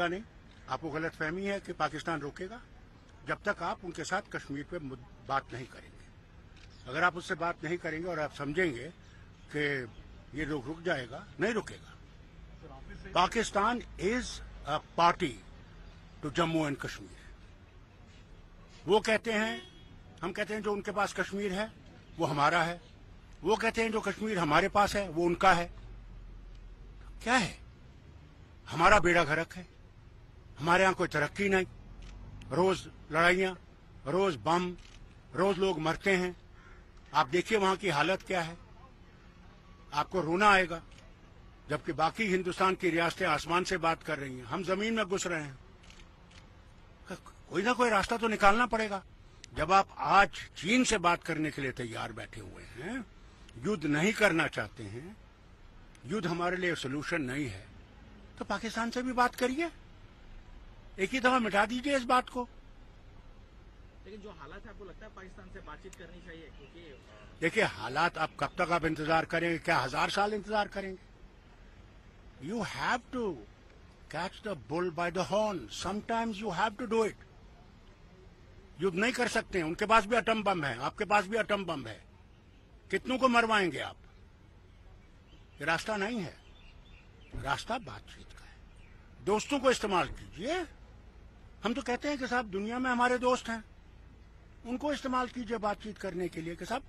नहीं, आपको गलतफहमी है कि पाकिस्तान रोकेगा जब तक आप उनके साथ कश्मीर पे बात नहीं करेंगे। अगर आप उससे बात नहीं करेंगे और आप समझेंगे कि ये रुक जाएगा, नहीं रुकेगा। Pakistan is a party to Jammu and Kashmir. वो कहते हैं, हम कहते हैं जो उनके पास कश्मीर है वो हमारा है, वो कहते हैं जो कश्मीर हमारे पास है वो उनका है। क्या है? हमारा बेड़ा गर्क है, हमारे यहाँ कोई तरक्की नहीं, रोज लड़ाइयां, रोज बम, रोज लोग मरते हैं। आप देखिए वहां की हालत क्या है, आपको रोना आएगा। जबकि बाकी हिंदुस्तान की रियासतें आसमान से बात कर रही हैं, हम जमीन में घुस रहे हैं। कोई ना कोई रास्ता तो निकालना पड़ेगा। जब आप आज चीन से बात करने के लिए तैयार बैठे हुए हैं, युद्ध नहीं करना चाहते हैं, युद्ध हमारे लिए सोल्यूशन नहीं है, तो पाकिस्तान से भी बात करिए, एक ही दफा मिटा दीजिए इस बात को। लेकिन जो हालात है, आपको लगता है पाकिस्तान से बातचीत करनी चाहिए? क्योंकि देखिए हालात, आप कब तक आप इंतजार करेंगे? क्या 1000 साल इंतजार करेंगे? You have to catch the bull by the horn, sometimes you have to do it. युद्ध नहीं कर सकते हैं, उनके पास भी एटम बम है, आपके पास भी एटम बम है, कितनों को मरवाएंगे आप? ये रास्ता नहीं है, रास्ता बातचीत का है। दोस्तों को इस्तेमाल कीजिए। हम तो कहते हैं कि साहब दुनिया में हमारे दोस्त हैं, उनको इस्तेमाल कीजिए बातचीत करने के लिए कि साहब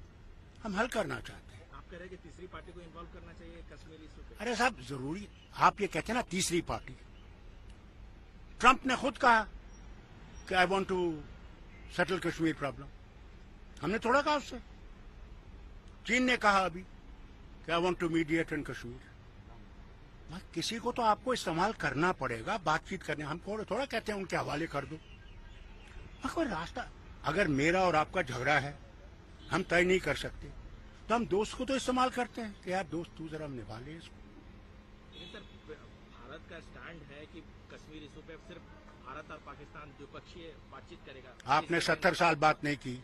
हम हल करना चाहते हैं। आप कह रहे हैं कि तीसरी पार्टी को इन्वॉल्व करना चाहिए कश्मीर इशू पे? अरे साहब जरूरी, आप ये कहते हैं ना तीसरी पार्टी। ट्रंप ने खुद कहा कि I want to settle Kashmir problem, हमने थोड़ा कहा उससे। चीन ने कहा अभी कि I want to mediate in Kashmir. किसी को तो आपको इस्तेमाल करना पड़ेगा बातचीत करने। हम थोड़ा कहते हैं उनके हवाले कर दो, कोई रास्ता। अगर मेरा और आपका झगड़ा है, हम तय नहीं कर सकते, तो हम दोस्त को तो इस्तेमाल करते हैं कि यार दोस्त तू जरा निभा ले इसको। लेकिन सर, भारत का स्टैंड है कि कश्मीर इशू पे सिर्फ भारत और पाकिस्तान द्विपक्षीय बातचीत करेगा। आपने 70 साल बात नहीं की,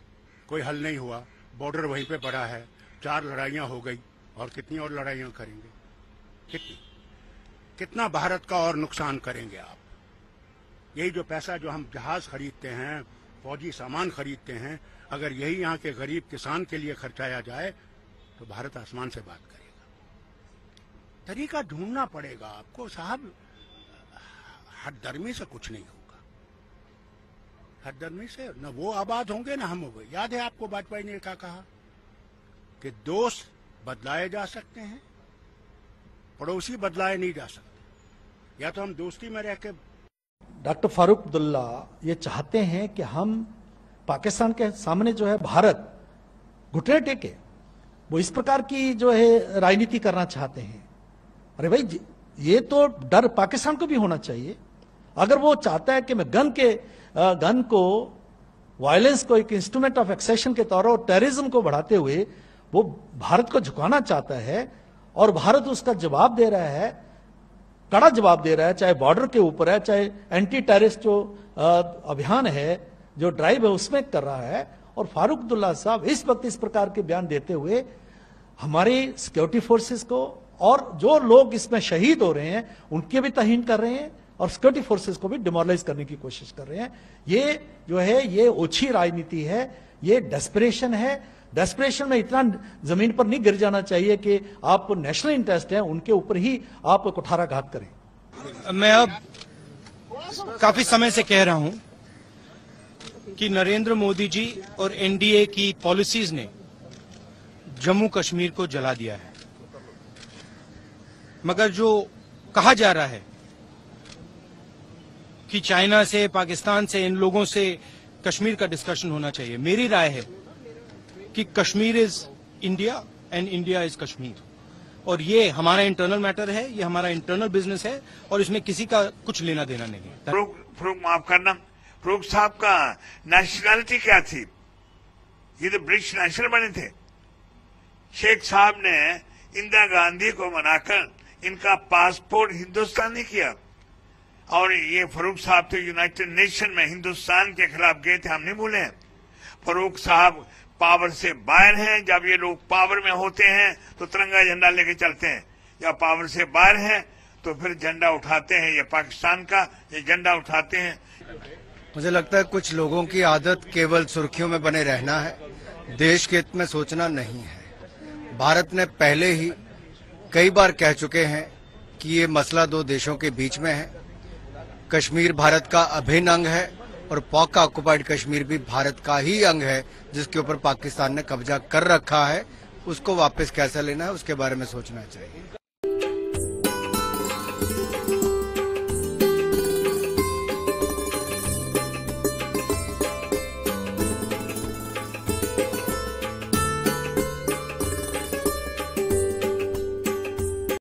कोई हल नहीं हुआ, बॉर्डर वहीं पे पड़ा है, 4 लड़ाइयां हो गई, और कितनी और लड़ाइयां करेंगे? कितना भारत का और नुकसान करेंगे आप? यही जो पैसा जो हम जहाज खरीदते हैं, फौजी सामान खरीदते हैं, अगर यही यहाँ के गरीब किसान के लिए खर्चाया जाए तो भारत आसमान से बात करेगा। तरीका ढूंढना पड़ेगा आपको साहब। हठधर्मी से कुछ नहीं होगा, हठधर्मी से न वो आबाद होंगे न हम होंगे। याद है आपको वाजपेयी ने क्या कहा कि दोस्त बदलाए जा सकते हैं, पड़ोसी बदलाए नहीं जा सकते। या तो हम दोस्ती में रह के। डॉक्टर फारूक अब्दुल्ला ये चाहते हैं कि हम पाकिस्तान के सामने जो है भारत घुटने टेके, वो इस प्रकार की जो है राजनीति करना चाहते हैं। अरे भाई, ये तो डर पाकिस्तान को भी होना चाहिए। अगर वो चाहता है कि मैं गन को वायलेंस को एक इंस्ट्रूमेंट ऑफ एक्सेशन के तौर और टेररिज्म को बढ़ाते हुए वो भारत को झुकाना चाहता है, और भारत उसका जवाब दे रहा है, कड़ा जवाब दे रहा है, चाहे बॉर्डर के ऊपर है, चाहे एंटी टेररिस्ट जो अभियान है, जो ड्राइव है उसमें कर रहा है। और फारूक अब्दुल्ला साहब इस वक्त इस प्रकार के बयान देते हुए हमारी सिक्योरिटी फोर्सेस को और जो लोग इसमें शहीद हो रहे हैं उनके भी तहीन कर रहे हैं, और सिक्योरिटी फोर्सेस को भी डिमोरलाइज करने की कोशिश कर रहे हैं। ये जो है ये ओछी राजनीति है, ये डेस्परेशन है। डेस्परेशन में इतना जमीन पर नहीं गिर जाना चाहिए कि आप नेशनल इंटरेस्ट है उनके ऊपर ही आप कुठाराघात करें। मैं अब काफी समय से कह रहा हूं कि नरेंद्र मोदी जी और एनडीए की पॉलिसीज ने जम्मू कश्मीर को जला दिया है। मगर जो कहा जा रहा है कि चाइना से, पाकिस्तान से, इन लोगों से कश्मीर का डिस्कशन होना चाहिए, मेरी राय है कि Kashmir is India and India is Kashmir, और ये हमारा इंटरनल मैटर है, ये हमारा इंटरनल बिजनेस है, और इसमें किसी का कुछ लेना देना नहीं है। फरूक माफ करना, फरूक साहब का नेशनैलिटी क्या थी? ये तो ब्रिटिश नेशनल बने थे। शेख साहब ने इंदिरा गांधी को मनाकर इनका पासपोर्ट हिंदुस्तानी किया, और ये फरूक साहब तो यूनाइटेड नेशन में हिंदुस्तान के खिलाफ गए थे, हम नहीं भूले हैं। फरूक साहब पावर से बाहर हैं। जब ये लोग पावर में होते हैं तो तिरंगा झंडा लेके चलते हैं, जब पावर से बाहर हैं तो फिर झंडा उठाते हैं, ये पाकिस्तान का ये झंडा उठाते हैं। मुझे लगता है कुछ लोगों की आदत केवल सुर्खियों में बने रहना है, देश के हित में सोचना नहीं है। भारत ने पहले ही कई बार कह चुके हैं कि ये मसला दो देशों के बीच में है। कश्मीर भारत का अभिन्न अंग है और पाक ऑक्युपाइड कश्मीर भी भारत का ही अंग है, जिसके ऊपर पाकिस्तान ने कब्जा कर रखा है। उसको वापस कैसे लेना है उसके बारे में सोचना चाहिए।